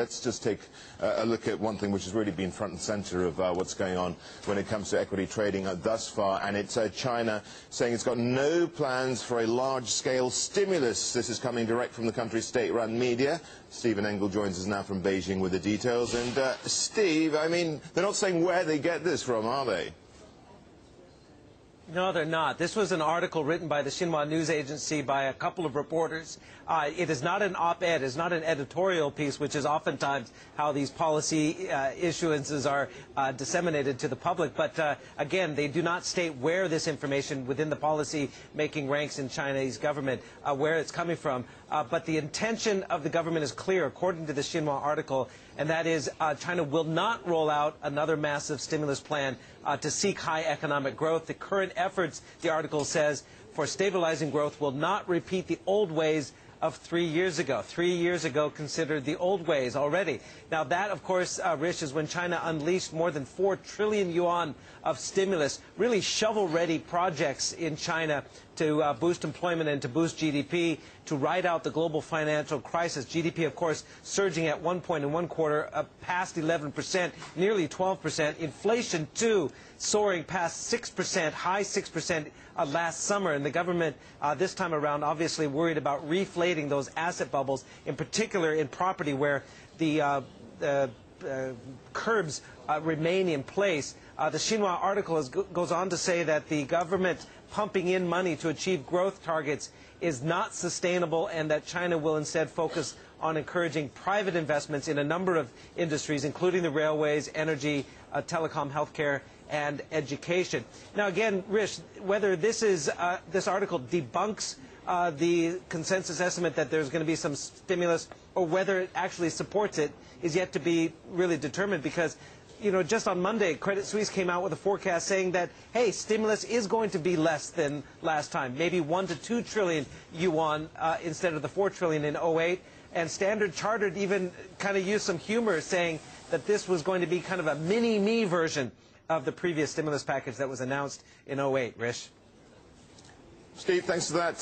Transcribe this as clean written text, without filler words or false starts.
Let's just take a look at one thing which has really been front and center of what's going on when it comes to equity trading thus far, and it's China saying it's got no plans for a large-scale stimulus. This is coming direct from the country's state-run media. Stephen Engle joins us now from Beijing with the details. And Steve, I mean, they're not saying where they get this from, are they? No, they're not. This was an article written by the Xinhua News Agency by a couple of reporters. It is not an op-ed. It's not an editorial piece, which is oftentimes how these policy issuances are disseminated to the public. But again, they do not state where this information within the policy-making ranks in Chinese government, where it's coming from. But the intention of the government is clear, according to the Xinhua article, and that is China will not roll out another massive stimulus plan to seek high economic growth. The current efforts, the article says, for stabilizing growth will not repeat the old ways of 3 years ago. 3 years ago considered the old ways already. Now that, of course, Rish, is when China unleashed more than 4 trillion yuan of stimulus, really shovel-ready projects in China to boost employment and to boost GDP, to ride out the global financial crisis. GDP, of course, surging at one point in one quarter past 11%, nearly 12%. Inflation, too, soaring past 6%, high 6% last summer. And the government, this time around, obviously worried about reflating those asset bubbles, in particular in property where the curbs remain in place. The Xinhua article goes on to say that the government pumping in money to achieve growth targets is not sustainable, and that China will instead focus on encouraging private investments in a number of industries, including the railways, energy, telecom, healthcare, and education. Now, again, Rish, whether this article debunks the consensus estimate that there's going to be some stimulus, or whether it actually supports it, is yet to be really determined, because just on Monday, Credit Suisse came out with a forecast saying that, hey, stimulus is going to be less than last time, maybe 1 to 2 trillion yuan instead of the 4 trillion in '08. And Standard Chartered even kind of used some humor, saying that this was going to be kind of a mini-me version of the previous stimulus package that was announced in '08. Rish? Steve, thanks for that.